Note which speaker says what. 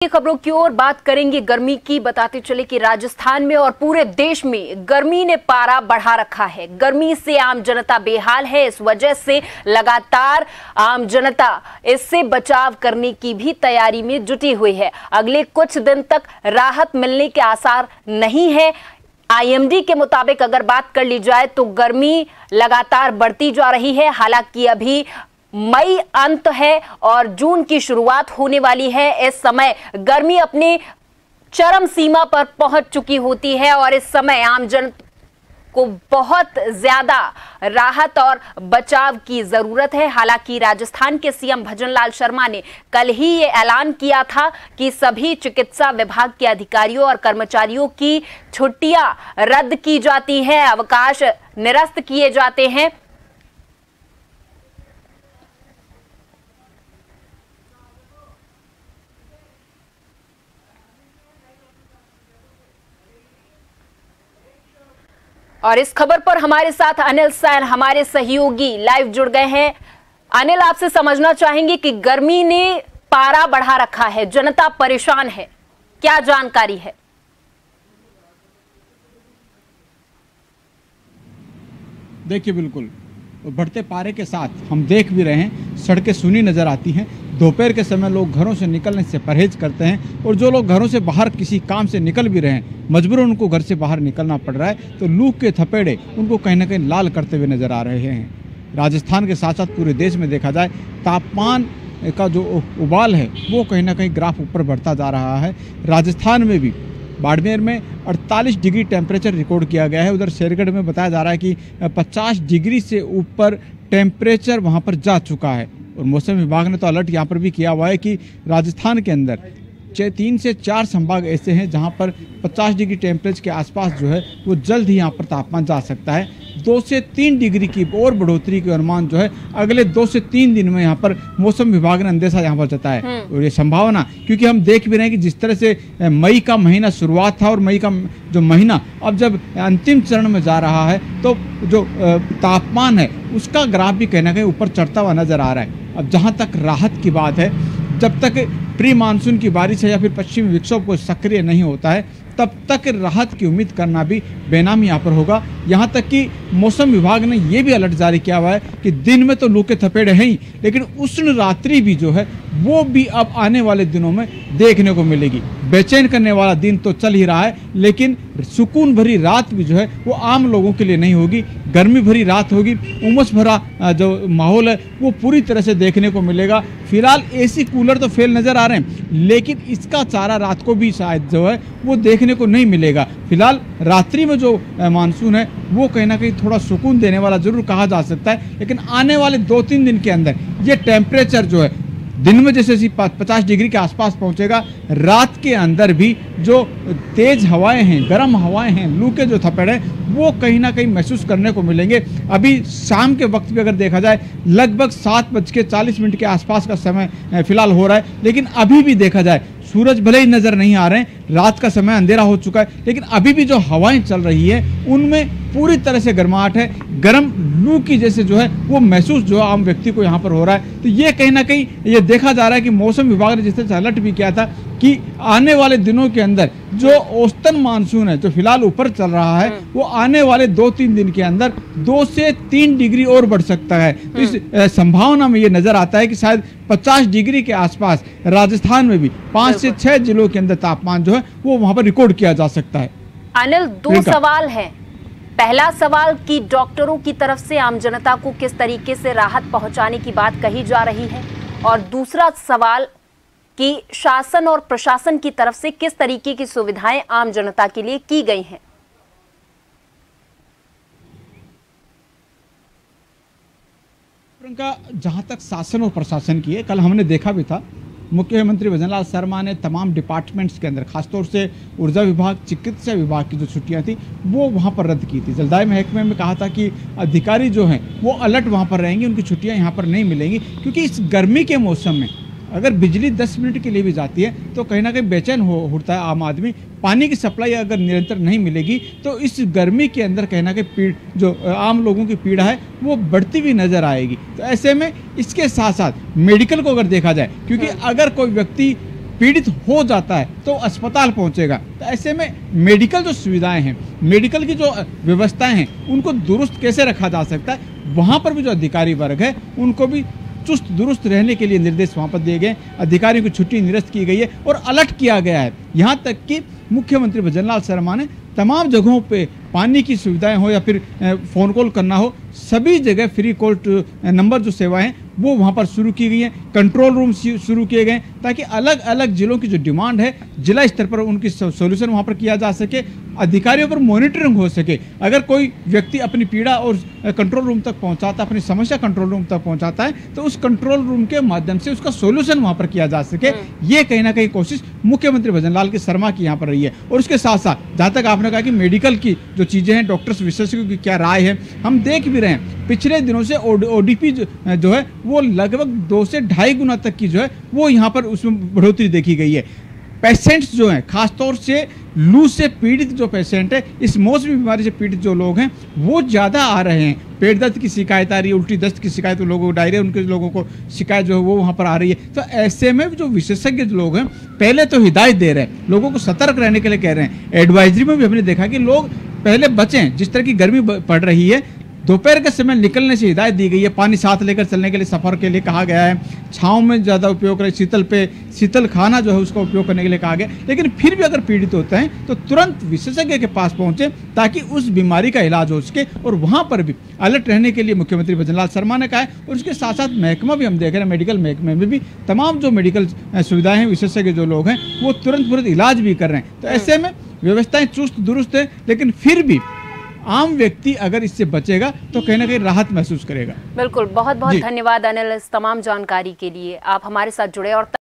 Speaker 1: खबरों की ओर बात करेंगे गर्मी की। बताते चले कि राजस्थान में और पूरे देश में गर्मी ने पारा बढ़ा रखा है। गर्मी से आम जनता बेहाल है। इस वजह से लगातार आम जनता इससे बचाव करने की भी तैयारी में जुटी हुई है। अगले कुछ दिन तक राहत मिलने के आसार नहीं है। आईएमडी के मुताबिक अगर बात कर ली जाए तो गर्मी लगातार बढ़ती जा रही है। हालांकि अभी मई अंत है और जून की शुरुआत होने वाली है। इस समय गर्मी अपनी चरम सीमा पर पहुंच चुकी होती है और इस समय आम जन को बहुत ज्यादा राहत और बचाव की जरूरत है। हालांकि राजस्थान के सीएम भजनलाल शर्मा ने कल ही ये ऐलान किया था कि सभी चिकित्सा विभाग के अधिकारियों और कर्मचारियों की छुट्टियां रद्द की जाती हैं, अवकाश निरस्त किए जाते हैं। और इस खबर पर हमारे साथ अनिल सैन, हमारे सहयोगी, लाइव जुड़ गए हैं। अनिल, आपसे समझना चाहेंगे कि गर्मी ने पारा बढ़ा रखा है, जनता परेशान है, क्या जानकारी है?
Speaker 2: देखिए, बिल्कुल बढ़ते पारे के साथ हम देख भी रहे हैं, सड़कें सूनी नजर आती हैं। दोपहर के समय लोग घरों से निकलने से परहेज करते हैं और जो लोग घरों से बाहर किसी काम से निकल भी रहे हैं, मजबूरन उनको घर से बाहर निकलना पड़ रहा है, तो लू के थपेड़े उनको कहीं ना कहीं लाल करते हुए नजर आ रहे हैं। राजस्थान के साथ साथ पूरे देश में देखा जाए, तापमान का जो उबाल है वो कहीं ना कहीं ग्राफ ऊपर बढ़ता जा रहा है। राजस्थान में भी बाड़मेर में 48 डिग्री टेम्परेचर रिकॉर्ड किया गया है। उधर शेरगढ़ में बताया जा रहा है कि 50 डिग्री से ऊपर टेम्परेचर वहां पर जा चुका है। और मौसम विभाग ने तो अलर्ट यहाँ पर भी किया हुआ है कि राजस्थान के अंदर 3 से 4 संभाग ऐसे हैं जहाँ पर 50 डिग्री टेम्परेचर के आसपास जो है वो जल्द ही यहाँ पर तापमान जा सकता है। 2 से 3 डिग्री की और बढ़ोतरी के अनुमान जो है अगले 2 से 3 दिन में यहाँ पर मौसम विभाग ने अंदेशा यहाँ पर जताया है। और ये संभावना, क्योंकि हम देख भी रहे हैं कि जिस तरह से मई का महीना शुरुआत था और मई का जो महीना अब जब अंतिम चरण में जा रहा है, तो जो तापमान है उसका ग्राफ भी कहीं ना कहीं ऊपर चढ़ता हुआ नजर आ रहा है। अब जहाँ तक राहत की बात है, जब तक प्री मानसून की बारिश है या फिर पश्चिमी विक्षोभ को सक्रिय नहीं होता है, तब तक राहत की उम्मीद करना भी बेनामी यहाँ पर होगा। यहाँ तक कि मौसम विभाग ने ये भी अलर्ट जारी किया हुआ है कि दिन में तो लू के थपेड़े हैं ही, लेकिन उष्ण रात्रि भी जो है वो भी अब आने वाले दिनों में देखने को मिलेगी। बेचैन करने वाला दिन तो चल ही रहा है, लेकिन सुकून भरी रात भी जो है वो आम लोगों के लिए नहीं होगी। गर्मी भरी रात होगी, उमस भरा जो माहौल है वो पूरी तरह से देखने को मिलेगा। फिलहाल एसी कूलर तो फेल नजर आ रहे हैं, लेकिन इसका चारा रात को भी शायद जो है वो देखने को नहीं मिलेगा। फिलहाल रात्रि में जो मानसून है वो कहीं ना कहीं थोड़ा सुकून देने वाला जरूर कहा जा सकता है, लेकिन आने वाले 2-3 दिन के अंदर ये टेम्परेचर जो है दिन में जैसे 50 डिग्री के आसपास पहुंचेगा, रात के अंदर भी जो तेज हवाएं हैं, गर्म हवाएं हैं, लू के जो थपेड़े वो कहीं ना कहीं महसूस करने को मिलेंगे। अभी शाम के वक्त भी अगर देखा जाए लगभग 7:40 के आसपास का समय फिलहाल हो रहा है, लेकिन अभी भी देखा जाए सूरज भले ही नजर नहीं आ रहे हैं, रात का समय अंधेरा हो चुका है, लेकिन अभी भी जो हवाएं चल रही है उनमें पूरी तरह से गर्माहट है। गर्म लू की जैसे जो है वो महसूस जो आम व्यक्ति को यहाँ पर हो रहा है। तो ये कहीं ना कहीं ये देखा जा रहा है कि मौसम विभाग ने जिस तरह से अलर्ट भी किया था कि आने वाले दिनों के अंदर जो औसतन मानसून है जो फिलहाल ऊपर चल रहा है वो आने वाले 2-3 दिन के अंदर 2 से 3 डिग्री और बढ़ सकता है। तो इस संभावना में ये नजर आता है कि शायद 50 डिग्री के आसपास राजस्थान में भी 5 से 6 जिलों के अंदर तापमान जो है वो वहां पर रिकॉर्ड किया जा सकता है।
Speaker 1: अनिल, 2 सवाल है। पहला सवाल कि डॉक्टरों की तरफ से आम जनता को किस तरीके से राहत पहुंचाने की बात कही जा रही है, और दूसरा सवाल कि शासन और प्रशासन की तरफ से किस तरीके की सुविधाएं आम जनता के लिए की गई हैं।
Speaker 2: जहां तक शासन और प्रशासन की है, कल हमने देखा भी था मुख्यमंत्री भजनलाल शर्मा ने तमाम डिपार्टमेंट्स के अंदर खासतौर से ऊर्जा विभाग, चिकित्सा विभाग की जो छुट्टियां थी वो वहां पर रद्द की थी। जलदाय महकमे में कहा था कि अधिकारी जो हैं वो अलर्ट वहां पर रहेंगे, उनकी छुट्टियां यहां पर नहीं मिलेंगी, क्योंकि इस गर्मी के मौसम में अगर बिजली 10 मिनट के लिए भी जाती है तो कहीं ना कहीं बेचैन होता है आम आदमी। पानी की सप्लाई अगर निरंतर नहीं मिलेगी तो इस गर्मी के अंदर कहीं ना कहीं जो आम लोगों की पीड़ा है वो बढ़ती हुई नजर आएगी। तो ऐसे में इसके साथ साथ मेडिकल को अगर देखा जाए, क्योंकि अगर कोई व्यक्ति पीड़ित हो जाता है तो अस्पताल पहुंचेगा। तो ऐसे में मेडिकल जो सुविधाएं हैं, मेडिकल की जो व्यवस्थाएं हैं, उनको दुरुस्त कैसे रखा जा सकता है, वहां पर भी जो अधिकारी वर्ग है उनको भी चुस्त दुरुस्त रहने के लिए निर्देश वहां पर दिए गए। अधिकारियों की छुट्टी निरस्त की गई है और अलर्ट किया गया है। यहां तक कि मुख्यमंत्री भजनलाल शर्मा ने तमाम जगहों पे पानी की सुविधाएं हो या फिर फ़ोन कॉल करना हो, सभी जगह फ्री कॉल नंबर जो सेवाएं हैं वो वहां पर शुरू की गई हैं। कंट्रोल रूम शुरू किए गए ताकि अलग अलग जिलों की जो डिमांड है जिला स्तर पर उनकी सॉल्यूशन वहां पर किया जा सके, अधिकारियों पर मॉनिटरिंग हो सके। अगर कोई व्यक्ति अपनी पीड़ा और कंट्रोल रूम तक पहुंचाता, अपनी समस्या कंट्रोल रूम तक पहुंचाता है तो उस कंट्रोल रूम के माध्यम से उसका सॉल्यूशन वहां पर किया जा सके। ये कहीं ना कहीं कोशिश मुख्यमंत्री भजनलाल की शर्मा की यहाँ पर रही है। और उसके साथ साथ जहाँ तक आपने कहा कि मेडिकल की जो चीज़ें हैं, डॉक्टर्स विशेषज्ञों की क्या राय है, हम देख भी रहे हैं पिछले दिनों से ओडीपी जो है वो लगभग 2 से 2.5 गुना तक की जो है वो यहाँ पर उसमें बढ़ोतरी देखी गई है। पेशेंट्स जो हैं, खासतौर से लू से पीड़ित जो पेशेंट है, इस मौसमी बीमारी से पीड़ित जो लोग हैं वो ज़्यादा आ रहे हैं। पेट दर्द की शिकायत आ रही है, उल्टी दस्त की शिकायत, लोगों को डायरिया, उनके लोगों को शिकायत जो है वो वहाँ पर आ रही है। तो ऐसे में जो विशेषज्ञ लोग हैं पहले तो हिदायत दे रहे हैं, लोगों को सतर्क रहने के लिए कह रहे हैं। एडवाइजरी में भी हमने देखा कि लोग पहले बचें, जिस तरह की गर्मी पड़ रही है दोपहर के समय निकलने से हिदायत दी गई है, पानी साथ लेकर चलने के लिए, सफ़र के लिए कहा गया है, छाँव में ज़्यादा उपयोग करें, शीतल खाना जो है उसका उपयोग करने के लिए कहा गया। लेकिन फिर भी अगर पीड़ित होते हैं तो तुरंत विशेषज्ञ के पास पहुंचे ताकि उस बीमारी का इलाज हो सके। और वहां पर भी अलर्ट रहने के लिए मुख्यमंत्री भजनलाल शर्मा ने कहा है। और उसके साथ साथ महकमा भी हम देख रहे हैं, मेडिकल महकमे में भी तमाम जो मेडिकल सुविधाएं हैं, विशेषज्ञ जो लोग हैं वो तुरंत इलाज भी कर रहे हैं। तो ऐसे में व्यवस्थाएं चुस्त दुरुस्त है, लेकिन फिर भी आम व्यक्ति अगर इससे बचेगा तो कहीं ना कहीं राहत महसूस करेगा।
Speaker 1: बिल्कुल, बहुत बहुत धन्यवाद अनिल इस तमाम जानकारी के लिए। आप हमारे साथ जुड़े और